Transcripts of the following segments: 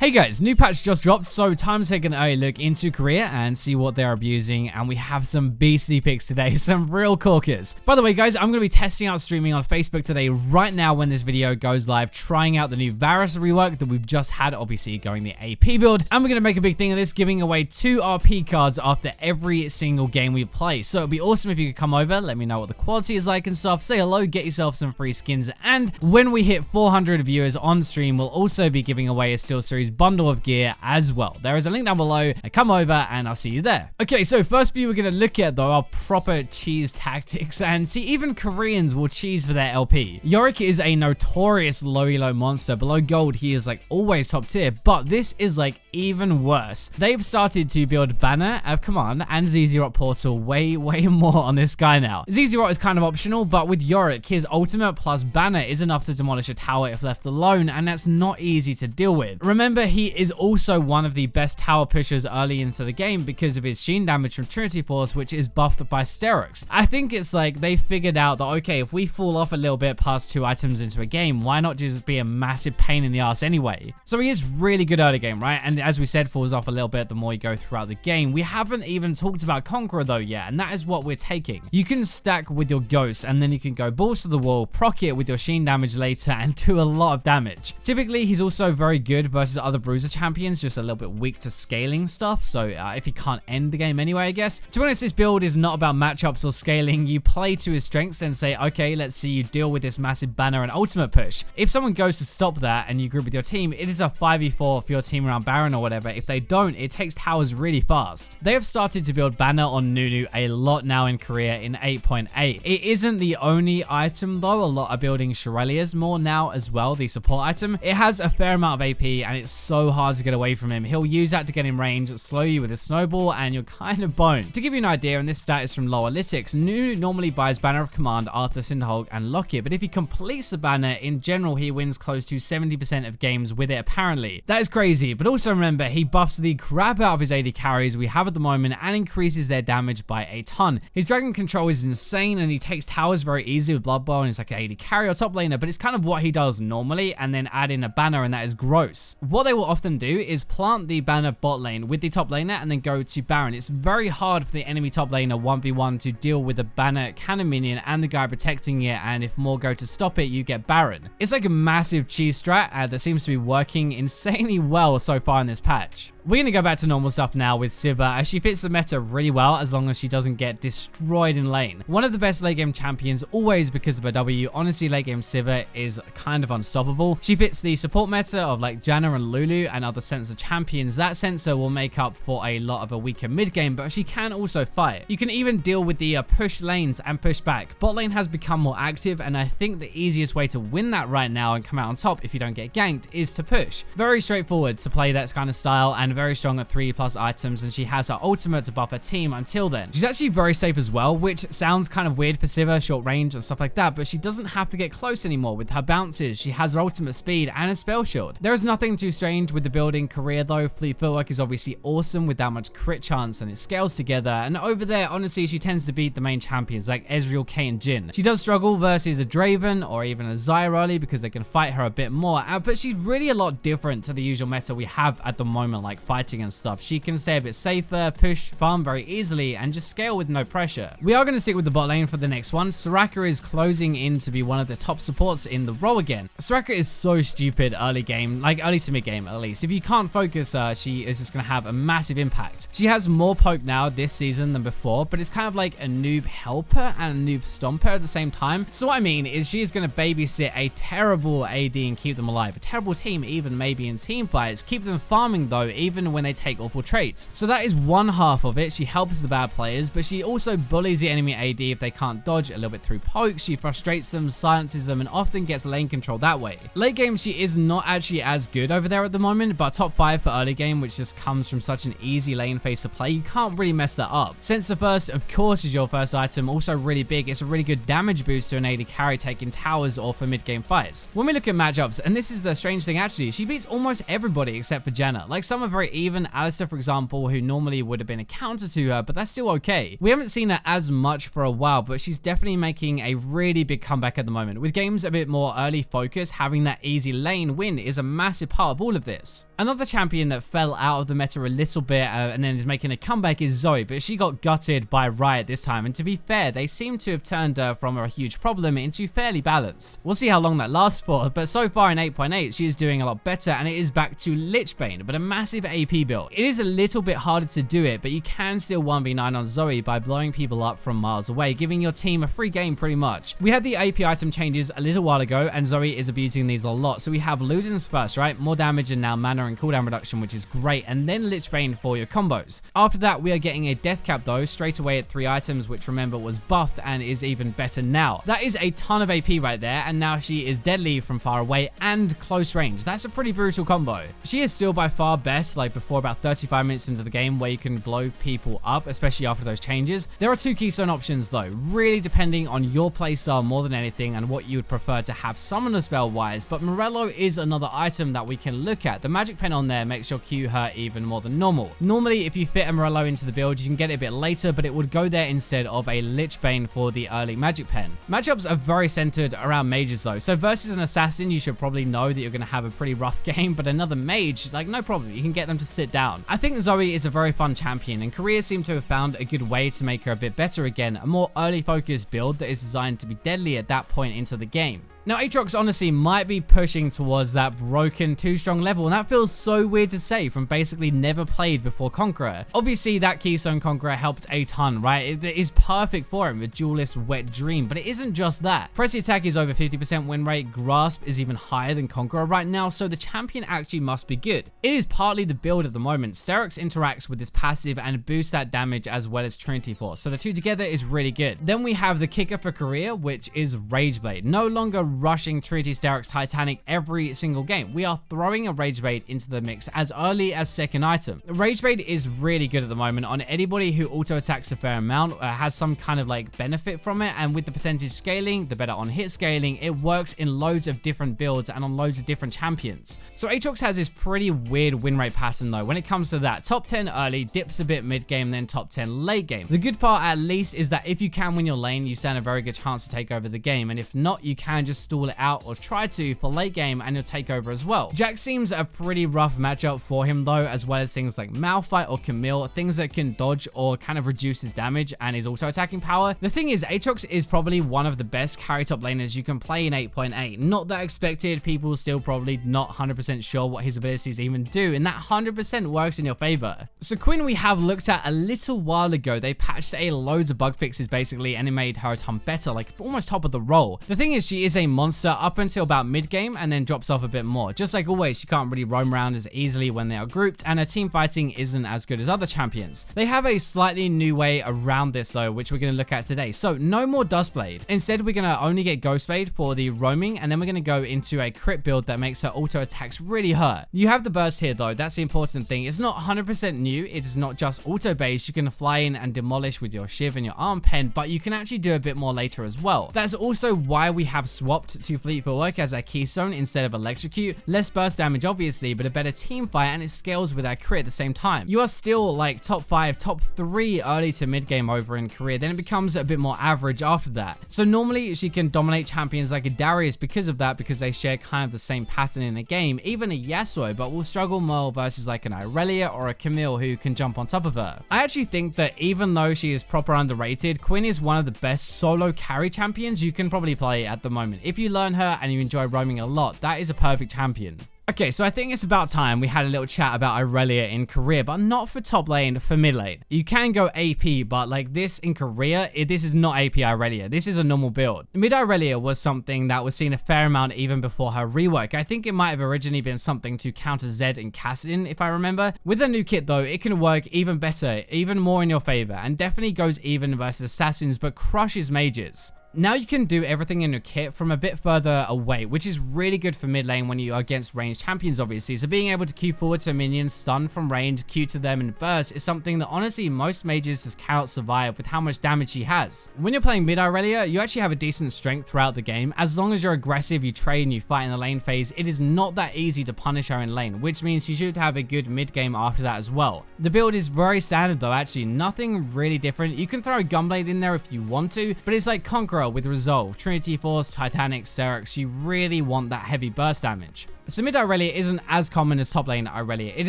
Hey guys, new patch just dropped, so time to take an early look into Korea and see what they're abusing, and we have some beastly picks today, some real corkers. By the way guys, I'm going to be testing out streaming on Facebook today right now when this video goes live, trying out the new Varus rework that we've just had, obviously going the AP build, and we're going to make a big thing of this, giving away 2 RP cards after every single game we play. So it'd be awesome if you could come over, let me know what the quality is like and stuff, say hello, get yourself some free skins, and when we hit 400 viewers on stream, we'll also be giving away a SteelSeries bundle of gear as well. There is a link down below. Come over and I'll see you there. Okay, so first view we're going to look at though are proper cheese tactics, and see, even Koreans will cheese for their LP. Yorick is a notorious low elo monster. Below gold he is like always top tier, but this is like even worse. They've started to build Banner of Command and ZZ Portal way more on this guy now. ZZ is kind of optional, but with Yorick, his ultimate plus Banner is enough to demolish a tower if left alone, and that's not easy to deal with. Remember, he is also one of the best tower pushers early into the game because of his sheen damage from Trinity Force, which is buffed by Aatrox. I think it's like they figured out that, okay, if we fall off a little bit past 2 items into a game, why not just be a massive pain in the ass anyway? So he is really good early game, right? And as we said, falls off a little bit the more you go throughout the game. We haven't even talked about Conqueror though yet, and that is what we're taking. You can stack with your Ghost, and then you can go balls to the wall, proc it with your sheen damage later, and do a lot of damage. Typically, he's also very good versus other bruiser champions, just a little bit weak to scaling stuff, so if he can't end the game anyway, I guess. To be honest, this build is not about matchups or scaling. You play to his strengths and say, okay, let's see you deal with this massive Banner and ultimate push. If someone goes to stop that and you group with your team, it is a 5v4 for your team around Baron or whatever. If they don't, it takes towers really fast. They have started to build Banner on Nunu a lot now in Korea in 8.8. It isn't the only item though. A lot are building Shirelia's more now as well, the support item. It has a fair amount of AP and it's so hard to get away from him. He'll use that to get in range, slow you with a snowball, and you're kind of boned. To give you an idea, and this stat is from Lowalytics, Nunu normally buys Banner of Command after Cinderhulk and Lockit, but if he completes the Banner, in general he wins close to 70% of games with it apparently. That is crazy, but also remember, he buffs the crap out of his AD carries we have at the moment and increases their damage by a ton. His dragon control is insane, and he takes towers very easy with Blood Bowl, and he's like an AD carry or top laner, but it's kind of what he does normally, and then add in a Banner, and that is gross. What they will often do is plant the Banner bot lane with the top laner and then go to Baron. It's very hard for the enemy top laner 1v1 to deal with the Banner cannon minion and the guy protecting it, and if more go to stop it, you get Baron. It's like a massive cheese strat that seems to be working insanely well so far in this patch. We're going to go back to normal stuff now with Sivir, as she fits the meta really well as long as she doesn't get destroyed in lane. One of the best late game champions always because of her W. Honestly, late game Sivir is kind of unstoppable. She fits the support meta of like Janna and Lulu and other sensor champions. That sensor will make up for a lot of a weaker mid game, but she can also fight. You can even deal with the push lanes and push back. Bot lane has become more active, and I think the easiest way to win that right now and come out on top if you don't get ganked is to push. Very straightforward to play that kind of style, and very strong at 3+ items, and she has her ultimate to buff her team until then. She's actually very safe as well, which sounds kind of weird for Sivir, short range and stuff like that, but she doesn't have to get close anymore with her bounces. She has her ultimate speed and a spell shield. There is nothing too strange with the building Korea though. Fleet footwork is obviously awesome with that much crit chance, and it scales together, and over there honestly she tends to beat the main champions like Ezreal, Kayn, and Jhin. She does struggle versus a Draven or even a Zyra early because they can fight her a bit more, but she's really a lot different to the usual meta we have at the moment, like fighting and stuff. She can stay a bit safer, push, farm very easily, and just scale with no pressure. We are going to stick with the bot lane for the next one. Soraka is closing in to be one of the top supports in the role again. Soraka is so stupid early game, like early to mid game at least. If you can't focus her, she is just going to have a massive impact. She has more poke now this season than before, but it's kind of like a noob helper and a noob stomper at the same time. So what I mean is she is going to babysit a terrible AD and keep them alive. A terrible team even maybe in team fights. Keep them farming though, even when they take awful traits. So that is one half of it. She helps the bad players, but she also bullies the enemy AD if they can't dodge a little bit through poke. She frustrates them, silences them, and often gets lane control that way. Late game, she is not actually as good over there at the moment, but top 5 for early game, which just comes from such an easy lane phase to play. You can't really mess that up. Sensor Burst, of course, is your first item. Also really big. It's a really good damage booster and AD carry taking towers or for mid game fights. When we look at matchups, and this is the strange thing actually, she beats almost everybody except for Janna. Like some of her very even. Alistair, for example, who normally would have been a counter to her, but that's still okay. We haven't seen her as much for a while, but she's definitely making a really big comeback at the moment. With games a bit more early focus, having that easy lane win is a massive part of all of this. Another champion that fell out of the meta a little bit and then is making a comeback is Zoe, but she got gutted by Riot this time, and to be fair, they seem to have turned her from a huge problem into fairly balanced. We'll see how long that lasts for, but so far in 8.8, she is doing a lot better, and it is back to Lichbane, but a massive AP build. It is a little bit harder to do it, but you can still 1v9 on Zoe by blowing people up from miles away, giving your team a free game pretty much. We had the AP item changes a little while ago, and Zoe is abusing these a lot. So we have Ludens first, right? More damage and now mana and cooldown reduction, which is great, and then Lichbane for your combos. After that, we are getting a death cap though, straight away at 3 items, which remember was buffed and is even better now. That is a ton of AP right there, and now she is deadly from far away and close range. That's a pretty brutal combo. She is still by far best, like before about 35 minutes into the game, where you can blow people up, especially after those changes. There are 2 keystone options though, really depending on your playstyle more than anything and what you would prefer to have summoner spell wise, but Morello is another item that we can look at. The magic pen on there makes your Q hurt even more than normal. Normally, if you fit a Morello into the build, you can get it a bit later, but it would go there instead of a Lichbane for the early magic pen. Matchups are very centered around mages though, so versus an assassin, you should probably know that you're going to have a pretty rough game, but another mage, like no problem, you can get them to sit down. I think Zoe is a very fun champion, and Korea seem to have found a good way to make her a bit better again, a more early focused build that is designed to be deadly at that point into the game. Now, Aatrox honestly might be pushing towards that broken 2-strong level, and that feels so weird to say from basically never played before Conqueror. Obviously, that Keystone Conqueror helped a ton, right? It is perfect for him, a duelist wet dream, but it isn't just that. Pressy attack is over 50% win rate, Grasp is even higher than Conqueror right now, so the champion actually must be good. It is partly the build at the moment. Sterix interacts with this passive and boosts that damage as well as Trinity Force, so the two together is really good. Then we have the kicker for Korea, which is Rageblade. No longer rushing Trinity, Sterix, Titanic every single game. We are throwing a Rageblade into the mix as early as second item. Rageblade is really good at the moment on anybody who auto attacks a fair amount, has some kind of like benefit from it, and with the percentage scaling, the better on hit scaling, it works in loads of different builds and on loads of different champions. So Aatrox has this pretty weird win rate pattern though when it comes to that. Top 10 early, dips a bit mid game, then top 10 late game. The good part at least is that if you can win your lane, you stand a very good chance to take over the game, and if not, you can just stall it out or try to for late game and you'll take over as well. Jack seems a pretty rough matchup for him though, as well as things like Malphite or Camille, things that can dodge or kind of reduce his damage and his auto attacking power. The thing is, Aatrox is probably one of the best carry top laners you can play in 8.8. Not that expected, people still probably not 100% sure what his abilities even do, and that 100% works in your favor. So Quinn we have looked at a little while ago. They patched loads of bug fixes basically, and it made her a ton better, like almost top of the roll. The thing is, she is a monster up until about mid game and then drops off a bit more. Just like always, she can't really roam around as easily when they are grouped, and her team fighting isn't as good as other champions. They have a slightly new way around this though, which we're going to look at today. So no more Dustblade. Instead, we're going to only get Ghostblade for the roaming, and then we're going to go into a crit build that makes her auto attacks really hurt. You have the burst here though, that's the important thing. It's not 100% new, it is not just auto based. You can fly in and demolish with your Shiv and your arm pen, but you can actually do a bit more later as well. That's also why we have swapped to Fleet Footwork as our keystone instead of Electrocute. Less burst damage obviously, but a better team fight, and it scales with our crit at the same time. You are still like top 5, top 3 early to mid game over in Korea, then it becomes a bit more average after that. So normally she can dominate champions like a Darius because of that, because they share kind of the same pattern in the game, even a Yasuo, but will struggle more versus like an Irelia or a Camille who can jump on top of her. I actually think that even though she is proper underrated, Quinn is one of the best solo carry champions you can probably play at the moment. If you learn her and you enjoy roaming a lot, that is a perfect champion. Okay, so I think it's about time we had a little chat about Irelia in Korea, but not for top lane, for mid lane. You can go AP, but like this in Korea, this is not AP Irelia. This is a normal build. Mid Irelia was something that was seen a fair amount even before her rework. I think it might have originally been something to counter Zed and Kassadin, if I remember. With the new kit though, it can work even better, even more in your favor, and definitely goes even versus assassins, but crushes mages. Now you can do everything in your kit from a bit further away, which is really good for mid lane when you are against ranged champions, obviously. So being able to Q forward to a minion, stun from range, Q to them and burst is something that honestly most mages just cannot survive with how much damage he has. When you're playing mid Aurelia, you actually have a decent strength throughout the game. As long as you're aggressive, you trade and you fight in the lane phase, it is not that easy to punish her in lane, which means you should have a good mid game after that as well. The build is very standard though, actually nothing really different. You can throw a Gunblade in there if you want to, but it's like Conqueror with Resolve, Trinity Force, Titanic, Aatrox. You really want that heavy burst damage. So mid Aurelia isn't as common as top lane Aurelia. It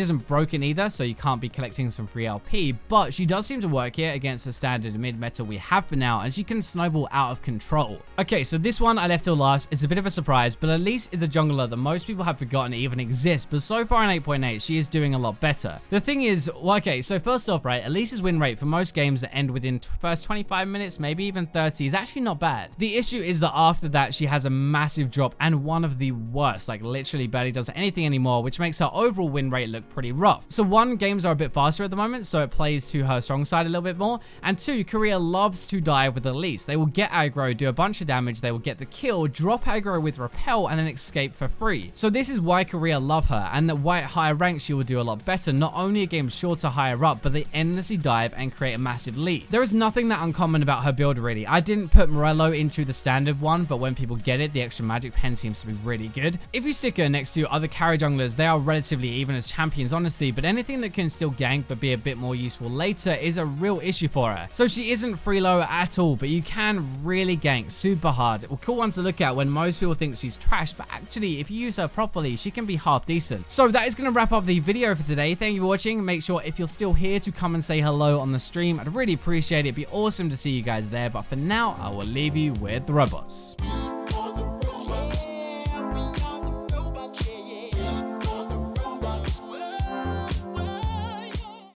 isn't broken either, so you can't be collecting some free LP, but she does seem to work here against the standard mid meta we have for now, and she can snowball out of control. Okay, so this one I left till last. It's a bit of a surprise, but Elise is a jungler that most people have forgotten even exists, but so far in 8.8, she is doing a lot better. The thing is, well, okay, so first off, right, Elise's win rate for most games that end within first 25 minutes, maybe even 30, is actually not bad. The issue is that after that, she has a massive drop and one of the worst, like literally barely does anything anymore, which makes her overall win rate look pretty rough. So one, games are a bit faster at the moment, so it plays to her strong side a little bit more, and two, Korea loves to dive with Elise. They will get aggro, do a bunch of damage, they will get the kill, drop aggro with repel, and then escape for free. So this is why Korea love her, and that why at higher ranks she will do a lot better, not only a game shorter higher up, but they endlessly dive and create a massive lead. There is nothing that uncommon about her build really. I didn't put Morello into the standard one, but when people get it, the extra magic pen seems to be really good. If you stick her next to other carry junglers, they are relatively even as champions, honestly, but anything that can still gank but be a bit more useful later is a real issue for her. So she isn't free low at all, but you can really gank super hard. A cool one to look at when most people think she's trash, but actually if you use her properly, she can be half decent. So that is going to wrap up the video for today. Thank you for watching. Make sure if you're still here to come and say hello on the stream. I'd really appreciate it. It'd be awesome to see you guys there, but for now I will leave you with the robots.